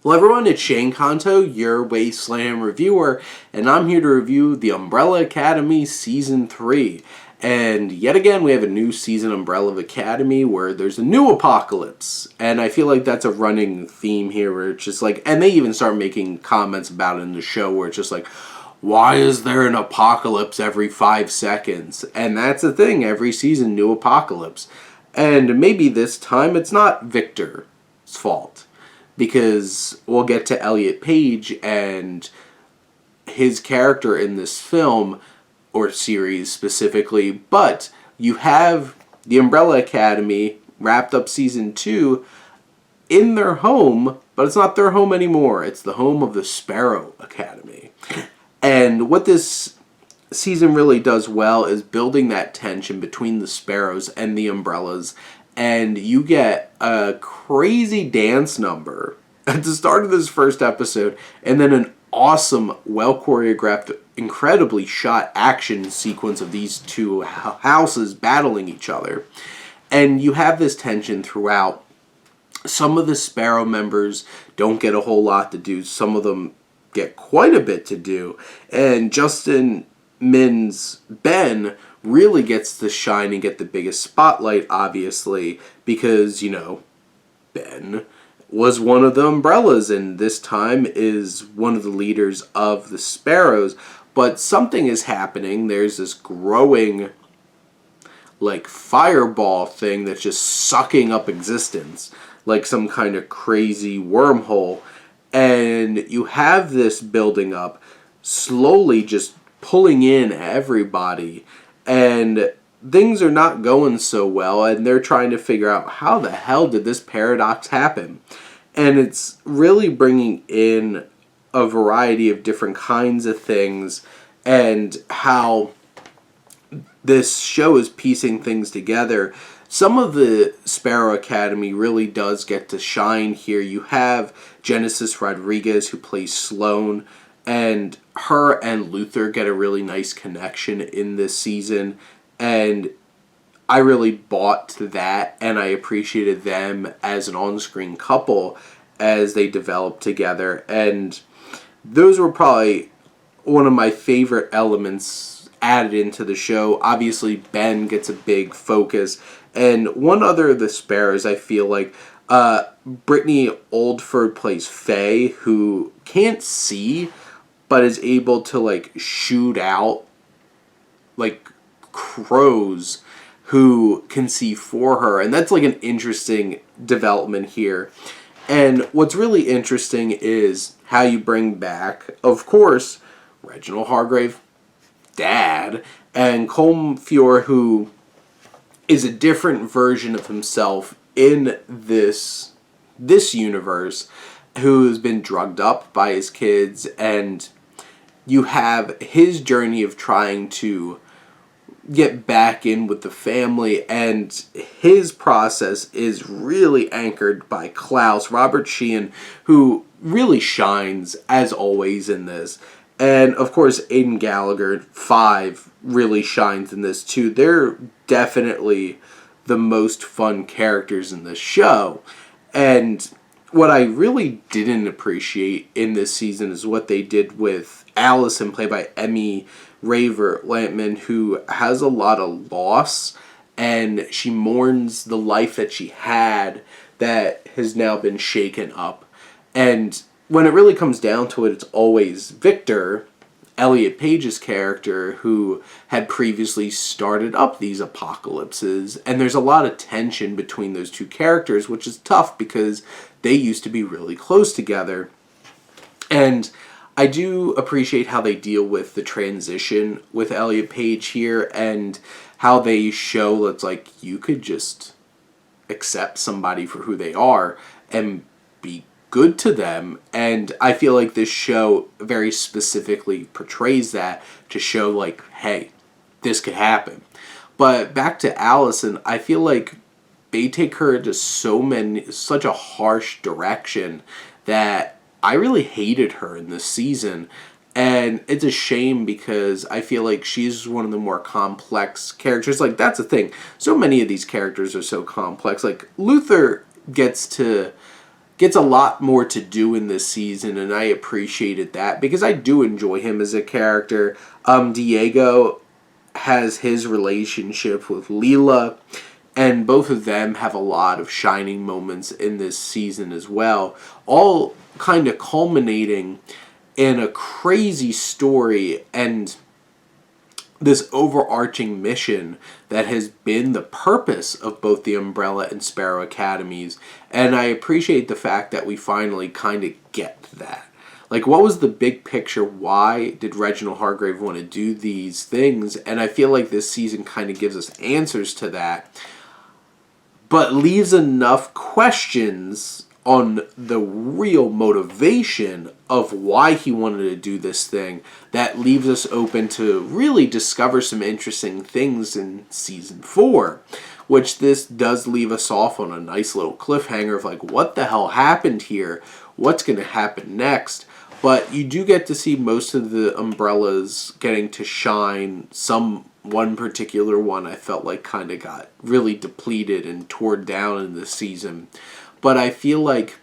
Hello everyone, it's Shane Kanto, your Wasteland reviewer, and I'm here to review The Umbrella Academy Season 3. And yet again, we have a new season, Umbrella Academy, where there's a new apocalypse. And I feel like that's a running theme here, where it's just like, and they even start making comments about it in the show, where it's just like, why is there an apocalypse every 5 seconds? And that's the thing, every season, new apocalypse. And maybe this time it's not Victor's fault, because we'll get to Elliot Page and his character in this film, or series specifically, but you have the Umbrella Academy wrapped up Season 2 in their home, but it's not their home anymore. It's the home of the Sparrow Academy. And what this season really does well is building that tension between the Sparrows and the Umbrellas, and you get a crazy dance number at the start of this first episode, and then an awesome, well-choreographed, incredibly shot action sequence of these two houses battling each other. And you have this tension throughout. Some of the Sparrow members don't get a whole lot to do. Some of them get quite a bit to do. And Justin Min's Ben really gets to shine and get the biggest spotlight, obviously, because, you know, Ben was one of the Umbrellas, and this time is one of the leaders of the Sparrows. But something is happening. There's this growing, like, fireball thing that's just sucking up existence, like some kind of crazy wormhole. And you have this building up, slowly just pulling in everybody, and things are not going so well, and they're trying to figure out how the hell did this paradox happen. And it's really bringing in a variety of different kinds of things, and how this show is piecing things together. Some of the Sparrow Academy really does get to shine here. You have Genesis Rodriguez, who plays Sloane, and her and Luther get a really nice connection in this season, and I really bought to that, and I appreciated them as an on-screen couple as they developed together. And those were probably one of my favorite elements added into the show. Obviously, Ben gets a big focus. And one other of the Sparrows, I feel like, Brittany Oldford plays Faye, who can't see, but is able to, like, shoot out, like, crows who can see for her. And that's, like, an interesting development here. And what's really interesting is how you bring back, of course, Reginald Hargrave, Dad, and Colm Feore, who is a different version of himself in this universe, who's been drugged up by his kids, and you have his journey of trying to get back in with the family, and his process is really anchored by Klaus, Robert Sheehan, who really shines, as always, in this. And, of course, Aiden Gallagher, 5, really shines in this, too. They're definitely the most fun characters in this show. And what I really didn't appreciate in this season is what they did with Allison, played by Emmy Raver-Lampman, who has a lot of loss, and she mourns the life that she had that has now been shaken up. And when it really comes down to it, it's always Victor, Elliot Page's character, who had previously started up these apocalypses. And there's a lot of tension between those two characters, which is tough because they used to be really close together. And I do appreciate how they deal with the transition with Elliot Page here, and how they show it's like you could just accept somebody for who they are and be good to them. And I feel like this show very specifically portrays that, to show like, hey, this could happen. But back to Allison, I feel like they take her into such a harsh direction that I really hated her in this season. And it's a shame, because I feel like she's one of the more complex characters. Like, that's the thing. So many of these characters are so complex. Like, Luther gets gets a lot more to do in this season, and I appreciated that because I do enjoy him as a character. Diego has his relationship with Leela, and both of them have a lot of shining moments in this season as well, all kind of culminating in a crazy story and this overarching mission that has been the purpose of both the Umbrella and Sparrow Academies. And I appreciate the fact that we finally kind of get that. Like, what was the big picture? Why did Reginald Hargrave want to do these things? And I feel like this season kind of gives us answers to that, but leaves enough questions on the real motivation of why he wanted to do this thing that leaves us open to really discover some interesting things in season 4, which this does leave us off on a nice little cliffhanger of like, what the hell happened here? What's going to happen next? But you do get to see most of the Umbrellas getting to shine. One particular one I felt like kind of got really depleted and torn down in this season. But I feel like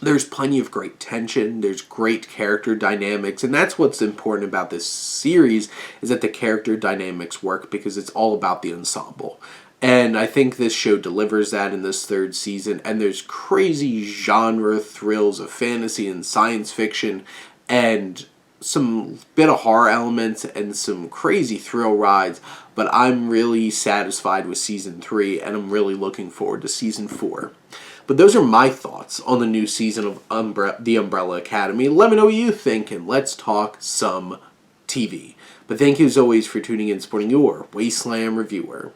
there's plenty of great tension, there's great character dynamics, and that's what's important about this series, is that the character dynamics work because it's all about the ensemble. And I think this show delivers that in this 3rd season, and there's crazy genre thrills of fantasy and science fiction, and some bit of horror elements, and some crazy thrill rides, but I'm really satisfied with Season 3, and I'm really looking forward to Season 4. But those are my thoughts on the new season of The Umbrella Academy. Let me know what you think, and let's talk some TV. But thank you as always for tuning in and supporting your Wasteland reviewer.